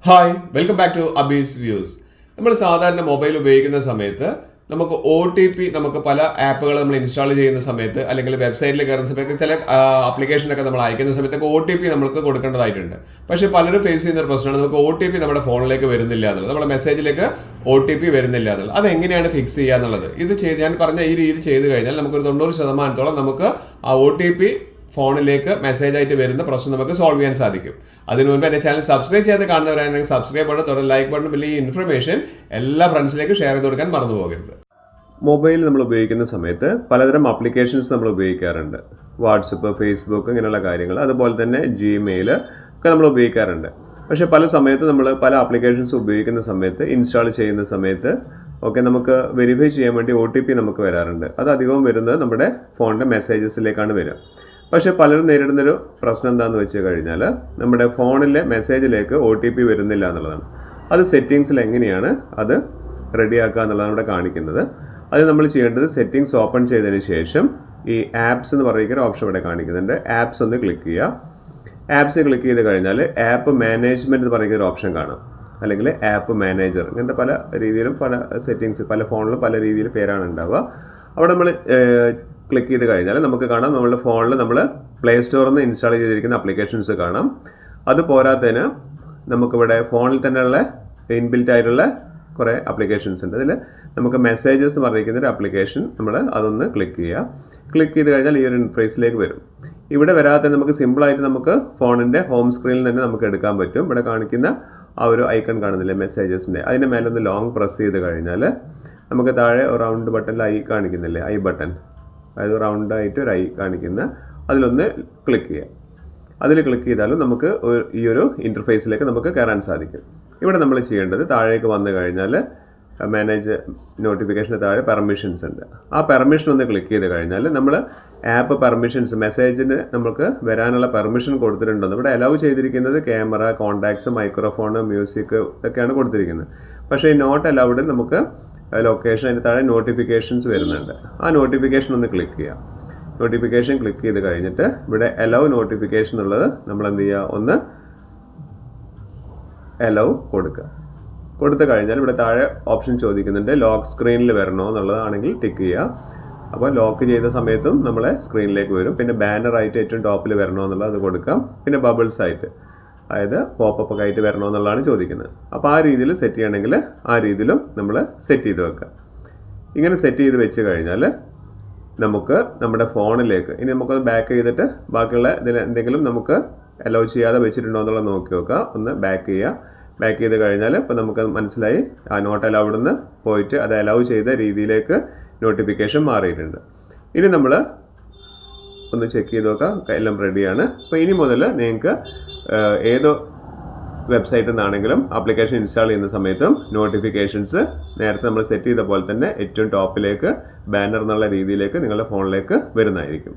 Hi welcome back to Abee's views. നമ്മൾ സാധാരണ mobile ഉപയോഗിക്കുന്ന സമയത്ത് നമുക്ക് OTP നമുക്ക് പല ആപ്പുകൾ നമ്മൾ ഇൻസ്റ്റാൾ ചെയ്യുന്ന സമയത്ത് അല്ലെങ്കിൽ വെബ്സൈറ്റിൽ കയറുന്ന സമയത്ത് ചില ആപ്ലിക്കേഷനൊക്കെ നമ്മൾ അയക്കുന്ന സമയത്തൊക്കെ OTP നമുക്ക് കൊടുക്കേണ്ടതായിട്ടുണ്ട്. പക്ഷേ പലരും ഫേസ് ചെയ്യുന്ന ഒരു പ്രശ്നമാണ് നമുക്ക് OTP നമ്മുടെ ഫോണിലേക്ക് വരുന്നില്ല എന്നുള്ളത്, നമ്മുടെ മെസ്സേജിലേക്ക് OTP വരുന്നില്ല എന്നുള്ളത്. അതെങ്ങനെയാണ് ഫിക്സ് ചെയ്യുക എന്നുള്ളത് ഞാൻ പറഞ്ഞ ഈ രീതി ചെയ്ത് കഴിഞ്ഞാൽ നമുക്കൊരു 90% നമുക്ക് ആ OTP ഫോണിലേക്ക് മെസ്സേജ് ആയിട്ട് വരുന്ന പ്രശ്നം നമുക്ക് സോൾവ് ചെയ്യാൻ സാധിക്കും. അതിനു മുൻപ് എൻ്റെ ചാനൽ സബ്സ്ക്രൈബ് ചെയ്ത് കാണുന്നവരാണെങ്കിൽ സബ്സ്ക്രൈബ് ബട്ടൺ തുടർന്ന് ലൈക്ക് ബട്ടൺ വലിയ ഇൻഫർമേഷൻ എല്ലാ ഫ്രണ്ട്സിലേക്ക് ഷെയർ ചെയ്ത് കൊടുക്കാൻ മറന്നു പോകരുത്. മൊബൈൽ നമ്മൾ ഉപയോഗിക്കുന്ന സമയത്ത് പലതരം ആപ്ലിക്കേഷൻസ് നമ്മൾ ഉപയോഗിക്കാറുണ്ട്. വാട്സപ്പ്, ഫേസ്ബുക്ക് ഇങ്ങനെയുള്ള കാര്യങ്ങൾ, അതുപോലെ തന്നെ ജിമെയിൽ ഒക്കെ നമ്മൾ ഉപയോഗിക്കാറുണ്ട്. പക്ഷേ പല സമയത്ത് നമ്മൾ പല ആപ്ലിക്കേഷൻസ് ഉപയോഗിക്കുന്ന സമയത്ത് ഇൻസ്റ്റാൾ ചെയ്യുന്ന സമയത്ത് ഒക്കെ നമുക്ക് വെരിഫൈ ചെയ്യാൻ വേണ്ടി OTP നമുക്ക് വരാറുണ്ട്. അത് അധികവും വരുന്നത് നമ്മുടെ ഫോണിൻ്റെ മെസ്സേജസിലേക്കാണ് വരിക. പക്ഷേ പലരും നേരിടുന്നൊരു പ്രശ്നം എന്താണെന്ന് വെച്ച് കഴിഞ്ഞാൽ നമ്മുടെ ഫോണിലെ മെസ്സേജിലേക്ക് OTP വരുന്നില്ല എന്നുള്ളതാണ്. അത് സെറ്റിങ്സിൽ എങ്ങനെയാണ് അത് റെഡിയാക്കുക എന്നുള്ളതാണ് ഇവിടെ കാണിക്കുന്നത്. അത് നമ്മൾ ചെയ്യേണ്ടത് സെറ്റിങ്സ് ഓപ്പൺ ചെയ്തതിന് ശേഷം ഈ ആപ്സ് എന്ന് പറയുന്ന ഓപ്ഷൻ ഇവിടെ കാണിക്കുന്നുണ്ട്. ആപ്സ് ഒന്ന് ക്ലിക്ക് ചെയ്യുക. ആപ്സ് ക്ലിക്ക് ചെയ്ത് കഴിഞ്ഞാൽ ആപ്പ് മാനേജ്മെൻറ്റ് എന്ന് പറയുന്ന ഒരു ഓപ്ഷൻ കാണാം, അല്ലെങ്കിൽ ആപ്പ് മാനേജർ. ഇങ്ങനത്തെ പല രീതിയിലും പല സെറ്റിങ്സ് പല ഫോണിലും പല രീതിയിൽ പേരാണ് ഉണ്ടാവുക. അവിടെ നമ്മൾ ക്ലിക്ക് ചെയ്ത് കഴിഞ്ഞാൽ നമുക്ക് കാണാം നമ്മളുടെ ഫോണിൽ നമ്മൾ പ്ലേ സ്റ്റോറിൽ നിന്ന് ഇൻസ്റ്റാൾ ചെയ്തിരിക്കുന്ന ആപ്ലിക്കേഷൻസ് കാണാം. അത് പോരാത്തതിന് നമുക്കിവിടെ ഫോണിൽ തന്നെയുള്ള ഇൻബിൽറ്റ് ആയിട്ടുള്ള കുറേ ആപ്ലിക്കേഷൻസ് ഉണ്ട്. അതിൽ നമുക്ക് മെസ്സേജസ് എന്ന് പറഞ്ഞിരിക്കുന്ന ഒരു ആപ്ലിക്കേഷൻ നമ്മൾ അതൊന്ന് ക്ലിക്ക് ചെയ്യുക. ക്ലിക്ക് ചെയ്ത് കഴിഞ്ഞാൽ ഈ ഒരു ഇൻഫേസിലേക്ക് വരും. ഇവിടെ വരാതെ നമുക്ക് സിമ്പിളായിട്ട് നമുക്ക് ഫോണിൻ്റെ ഹോം സ്ക്രീനിൽ തന്നെ നമുക്ക് എടുക്കാൻ പറ്റും. ഇവിടെ കാണിക്കുന്ന ആ ഒരു ഐക്കൺ കാണുന്നില്ലേ മെസ്സേജസിൻ്റെ, അതിൻ്റെ മേലൊന്ന് ലോങ് പ്രസ് ചെയ്ത് കഴിഞ്ഞാൽ നമുക്ക് താഴെ റൗണ്ട് ബട്ടണിൽ ഐ കാണിക്കുന്നില്ലേ, ഐ ബട്ടൺ, അതായത് റൗണ്ടായിട്ട് ഒരു ഐ കാണിക്കുന്ന അതിലൊന്ന് ക്ലിക്ക് ചെയ്യാം. അതിൽ ക്ലിക്ക് ചെയ്താലും നമുക്ക് ഈ ഒരു ഇൻ്റർഫേസിലേക്ക് നമുക്ക് കയറാൻ സാധിക്കും. ഇവിടെ നമ്മൾ ചെയ്യേണ്ടത് താഴേക്ക് വന്നു കഴിഞ്ഞാൽ മാനേജ് നോട്ടിഫിക്കേഷന് താഴെ പെർമിഷൻസ് ഉണ്ട്. ആ പെർമിഷൻ ഒന്ന് ക്ലിക്ക് ചെയ്ത് കഴിഞ്ഞാൽ നമ്മൾ ആപ്പ് പെർമിഷൻസ് മെസ്സേജിന് നമുക്ക് വരാനുള്ള പെർമിഷൻ കൊടുത്തിട്ടുണ്ടെന്ന് ഇവിടെ അലൗ ചെയ്തിരിക്കുന്നത് ക്യാമറ, കോൺടാക്ട്സ്, മൈക്രോഫോൺ, മ്യൂസിക് ഇതൊക്കെയാണ് കൊടുത്തിരിക്കുന്നത്. പക്ഷേ ഈ നോട്ട് അലൗഡിൽ നമുക്ക് ലൊക്കേഷൻ അതിന് താഴെ നോട്ടിഫിക്കേഷൻസ് വരുന്നുണ്ട്. ആ നോട്ടിഫിക്കേഷൻ ഒന്ന് ക്ലിക്ക് ചെയ്യാം. നോട്ടിഫിക്കേഷൻ ക്ലിക്ക് ചെയ്ത് കഴിഞ്ഞിട്ട് ഇവിടെ അലൗ നോട്ടിഫിക്കേഷൻ എന്നുള്ളത് നമ്മൾ എന്ത് ചെയ്യുക, ഒന്ന് അലൗ കൊടുക്കുക. കൊടുത്തു കഴിഞ്ഞാൽ ഇവിടെ താഴെ ഓപ്ഷൻ ചോദിക്കുന്നുണ്ട് ലോക്ക് സ്ക്രീനിൽ വരണോ എന്നുള്ളതാണെങ്കിൽ ടിക്ക് ചെയ്യുക. അപ്പോൾ ലോക്ക് ചെയ്ത സമയത്തും നമ്മളെ സ്ക്രീനിലേക്ക് വരും. പിന്നെ ബാനറായിട്ട് ഏറ്റവും ടോപ്പിൽ വരണോ എന്നുള്ളത് അത് കൊടുക്കാം. പിന്നെ ബബിൾസ് ആയിട്ട്, അതായത് പോപ്പപ്പ് ഒക്കെ ആയിട്ട് വരണോ എന്നുള്ളതാണ് ചോദിക്കുന്നത്. അപ്പോൾ ആ രീതിയിൽ സെറ്റ് ചെയ്യണമെങ്കിൽ ആ രീതിയിലും നമ്മൾ സെറ്റ് ചെയ്ത് വെക്കുക. ഇങ്ങനെ സെറ്റ് ചെയ്ത് വെച്ച് കഴിഞ്ഞാൽ നമുക്ക് നമ്മുടെ ഫോണിലേക്ക് ഇനി നമുക്കത് ബാക്ക് ചെയ്തിട്ട് ബാക്കിയുള്ള ഇതിൽ എന്തെങ്കിലും നമുക്ക് അലൗ ചെയ്യാതെ വെച്ചിട്ടുണ്ടോ എന്നുള്ളത് നോക്കി നോക്കുക. ഒന്ന് ബാക്ക് ചെയ്യുക. ബാക്ക് ചെയ്ത് കഴിഞ്ഞാൽ ഇപ്പോൾ നമുക്ക് മനസ്സിലായി ആ നോട്ട് അലൗഡ് നിന്ന് പോയിട്ട് അത് അലൗ ചെയ്ത രീതിയിലേക്ക് നോട്ടിഫിക്കേഷൻ മാറിയിട്ടുണ്ട്. ഇനി നമ്മൾ ഒന്ന് ചെക്ക് ചെയ്ത് നോക്കാം, എല്ലാം റെഡിയാണ്. അപ്പോൾ ഇനി മുതൽ നിങ്ങൾക്ക് ഏതോ വെബ്സൈറ്റിൽ നിന്നാണെങ്കിലും ആപ്ലിക്കേഷൻ ഇൻസ്റ്റാൾ ചെയ്യുന്ന സമയത്തും നോട്ടിഫിക്കേഷൻസ് നേരത്തെ നമ്മൾ സെറ്റ് ചെയ്ത പോലെ തന്നെ ഏറ്റവും ടോപ്പിലേക്ക് ബാനർ എന്നുള്ള രീതിയിലേക്ക് നിങ്ങളുടെ ഫോണിലേക്ക് വരുന്നതായിരിക്കും.